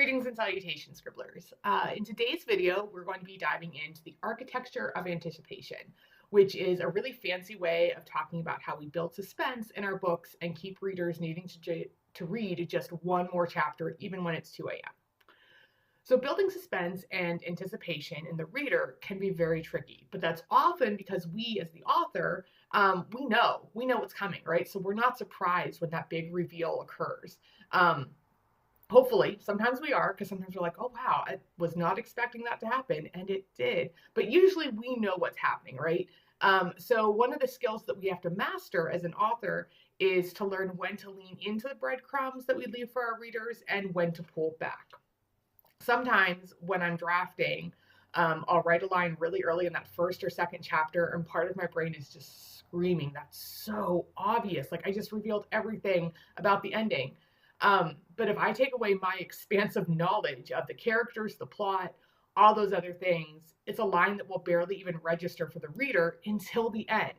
Greetings and salutations, Scribblers. In today's video, we're going to be diving into the architecture of anticipation, which is a really fancy way of talking about how we build suspense in our books and keep readers needing to read just one more chapter, even when it's 2 a.m. So building suspense and anticipation in the reader can be very tricky, but that's often because we, as the author, we know what's coming, right? So we're not surprised when that big reveal occurs. Hopefully, sometimes we are, because sometimes we're like, oh, wow, I was not expecting that to happen, and it did. But usually we know what's happening, right? So one of the skills that we have to master as an author is to learn when to lean into the breadcrumbs that we leave for our readers and when to pull back. Sometimes when I'm drafting, I'll write a line really early in that first or second chapter, and part of my brain is just screaming, that's so obvious. Like, I just revealed everything about the ending. But if I take away my expansive knowledge of the characters, the plot, all those other things, it's a line that will barely even register for the reader until the end.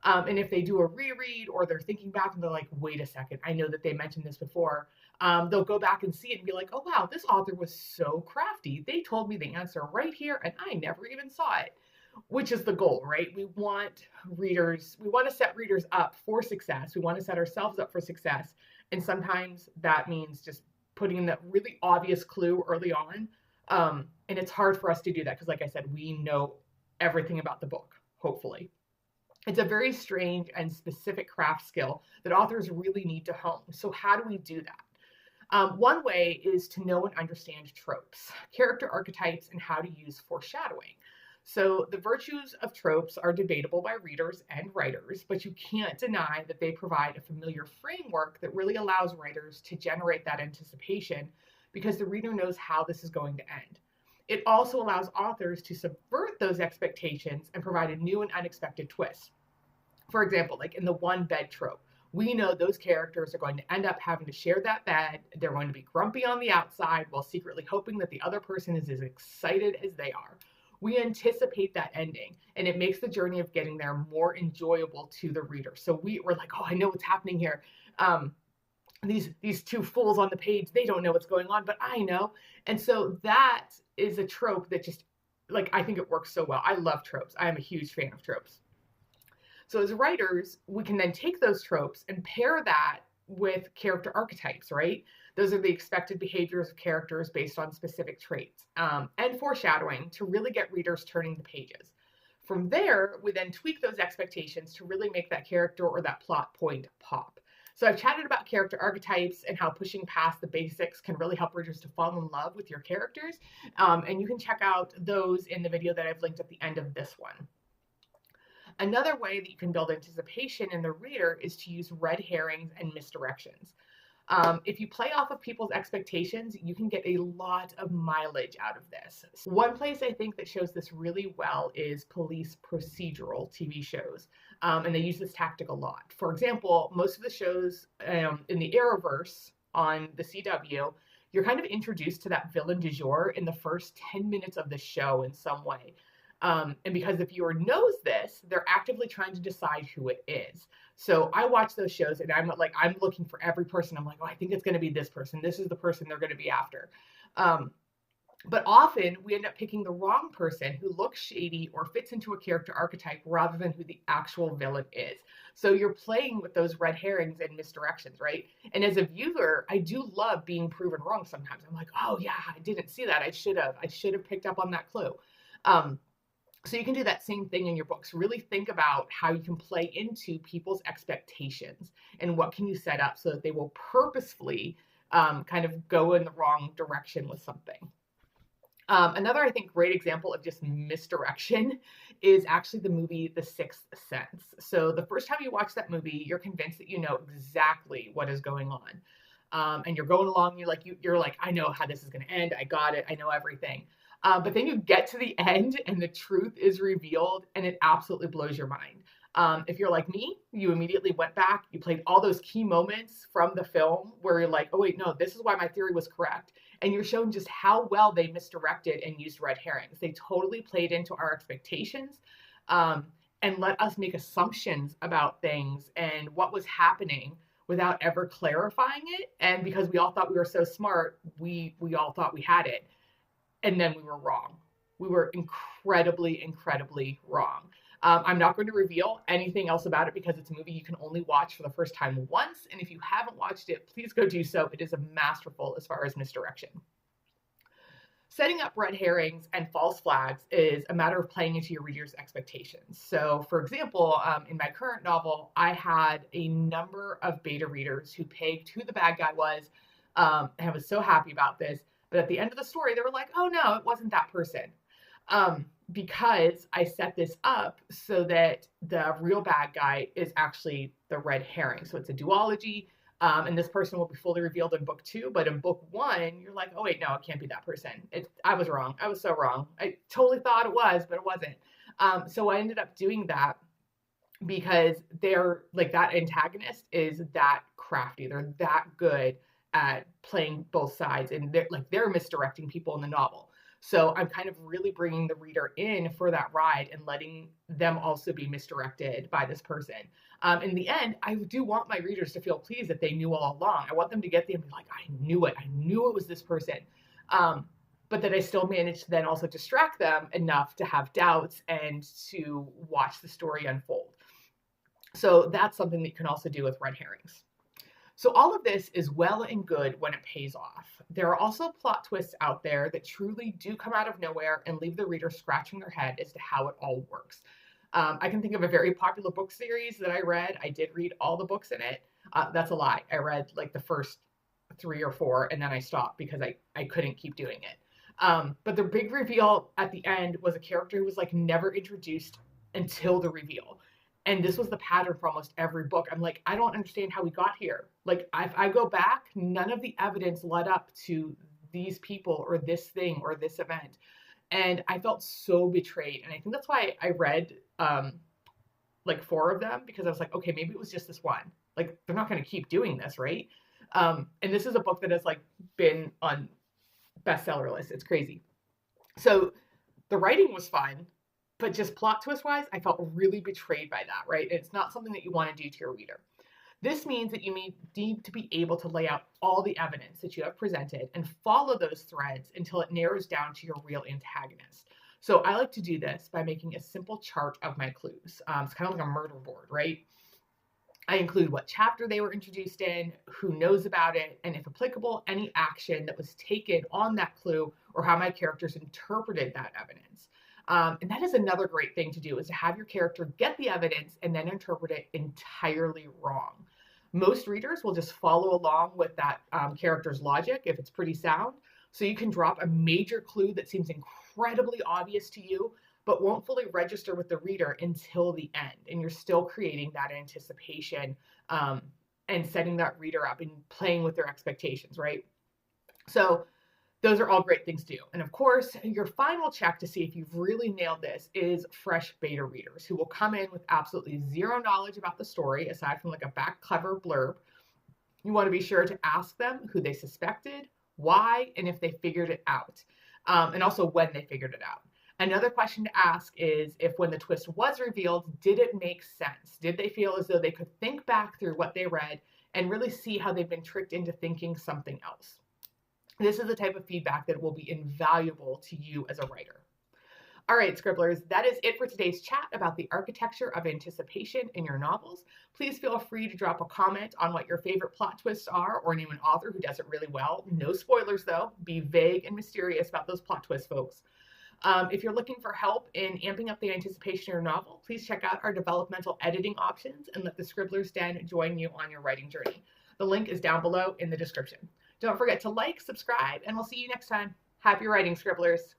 And if they do a reread or they're thinking back and they're like, wait a second, I know that they mentioned this before, they'll go back and see it and be like, oh, wow, this author was so crafty. They told me the answer right here and I never even saw it, which is the goal, right? We want to set readers up for success. We want to set ourselves up for success. And sometimes that means just putting in that really obvious clue early on. And it's hard for us to do that because, like I said, we know everything about the book, hopefully. It's a very strange and specific craft skill that authors really need to hone. So how do we do that? One way is to know and understand tropes, character archetypes, and how to use foreshadowing. So the virtues of tropes are debatable by readers and writers, but you can't deny that they provide a familiar framework that really allows writers to generate that anticipation because the reader knows how this is going to end. It also allows authors to subvert those expectations and provide a new and unexpected twist. For example, like in the one bed trope, we know those characters are going to end up having to share that bed. They're going to be grumpy on the outside while secretly hoping that the other person is as excited as they are. We anticipate that ending, and it makes the journey of getting there more enjoyable to the reader. So we're like, oh, I know what's happening here. These two fools on the page, they don't know what's going on, but I know. And so that is a trope that just, like, I think it works so well. I love tropes. I am a huge fan of tropes. So as writers, we can then take those tropes and pair that with character archetypes, right? Those are the expected behaviors of characters based on specific traits, and foreshadowing to really get readers turning the pages. From there, we then tweak those expectations to really make that character or that plot point pop. So I've chatted about character archetypes and how pushing past the basics can really help readers to fall in love with your characters. And you can check out those in the video that I've linked at the end of this one. Another way that you can build anticipation in the reader is to use red herrings and misdirections. If you play off of people's expectations, you can get a lot of mileage out of this. One place I think that shows this really well is police procedural TV shows, and they use this tactic a lot. For example, most of the shows in the Arrowverse on the CW, you're kind of introduced to that villain du jour in the first 10 minutes of the show in some way. And because the viewer knows this, they're actively trying to decide who it is. So I watch those shows and I'm looking for every person. I'm like, oh, I think it's going to be this person. This is the person they're going to be after. But often we end up picking the wrong person who looks shady or fits into a character archetype rather than who the actual villain is. So you're playing with those red herrings and misdirections, right? And as a viewer, I do love being proven wrong sometimes. I'm like, oh yeah, I didn't see that. I should have picked up on that clue. So you can do that same thing in your books. Really think about how you can play into people's expectations and what can you set up so that they will purposefully kind of go in the wrong direction with something. Another, I think, great example of just misdirection is actually the movie The Sixth Sense. So the first time you watch that movie, you're convinced that you know exactly what is going on. And you're going along, you're like, I know how this is going to end. I got it. I know everything. But then you get to the end and the truth is revealed and it absolutely blows your mind. If you're like me, you immediately went back, you played all those key moments from the film where you're like, oh wait, no, this is why my theory was correct. And you're shown just how well they misdirected and used red herrings. They totally played into our expectations and let us make assumptions about things and what was happening without ever clarifying it. And because we all thought we were so smart, we all thought we had it. And then we were wrong. We were incredibly, incredibly wrong. I'm not going to reveal anything else about it because it's a movie you can only watch for the first time once. And if you haven't watched it, please go do so. It is a masterful as far as misdirection. Setting up red herrings and false flags is a matter of playing into your reader's expectations. So, for example, in my current novel, I had a number of beta readers who pegged who the bad guy was, and I was so happy about this. But at the end of the story, they were like, oh no, it wasn't that person. Because I set this up so that the real bad guy is actually the red herring. So it's a duology, and this person will be fully revealed in book 2. But in book 1, you're like, oh wait, no, it can't be that person. I was wrong. I was so wrong. I totally thought it was, but it wasn't. So I ended up doing that because they're like, that antagonist is that crafty. They're that good at playing both sides, and they're misdirecting people in the novel. So I'm kind of really bringing the reader in for that ride and letting them also be misdirected by this person. In the end, I do want my readers to feel pleased that they knew all along. I want them to get there and be like, I knew it. I knew it was this person. But that I still managed to then also distract them enough to have doubts and to watch the story unfold. So that's something that you can also do with red herrings. So all of this is well and good when it pays off. There are also plot twists out there that truly do come out of nowhere and leave the reader scratching their head as to how it all works. I can think of a very popular book series that I read. I did read all the books in it. That's a lie. I read like the first 3 or 4 and then I stopped because I couldn't keep doing it. But the big reveal at the end was a character who was like never introduced until the reveal. And this was the pattern for almost every book. I'm like, I don't understand how we got here. Like, if I go back, none of the evidence led up to these people or this thing or this event. And I felt so betrayed. And I think that's why I read like 4 of them, because I was like, okay, maybe it was just this one. Like, they're not going to keep doing this, right? And this is a book that has like been on bestseller lists. It's crazy. So the writing was fun. But just plot twist wise, I felt really betrayed by that, right? It's not something that you want to do to your reader. This means that you need to be able to lay out all the evidence that you have presented and follow those threads until it narrows down to your real antagonist. So I like to do this by making a simple chart of my clues. It's kind of like a murder board, right? I include what chapter they were introduced in, who knows about it, and if applicable, any action that was taken on that clue or how my characters interpreted that evidence. And that is another great thing to do, is to have your character get the evidence and then interpret it entirely wrong. Most readers will just follow along with that character's logic if it's pretty sound. So you can drop a major clue that seems incredibly obvious to you, but won't fully register with the reader until the end. And you're still creating that anticipation and setting that reader up and playing with their expectations, right? So those are all great things to do. And of course, your final check to see if you've really nailed this is fresh beta readers who will come in with absolutely zero knowledge about the story, aside from like a back clever blurb. You want to be sure to ask them who they suspected, why, and if they figured it out, and also when they figured it out. Another question to ask is if when the twist was revealed, did it make sense? Did they feel as though they could think back through what they read and really see how they've been tricked into thinking something else? This is the type of feedback that will be invaluable to you as a writer. All right, Scribblers, that is it for today's chat about the architecture of anticipation in your novels. Please feel free to drop a comment on what your favorite plot twists are or name an author who does it really well. No spoilers, though. Be vague and mysterious about those plot twists, folks. If you're looking for help in amping up the anticipation of your novel, please check out our developmental editing options and let the Scribblers Den join you on your writing journey. The link is down below in the description. Don't forget to like, subscribe, and we'll see you next time. Happy writing, Scribblers.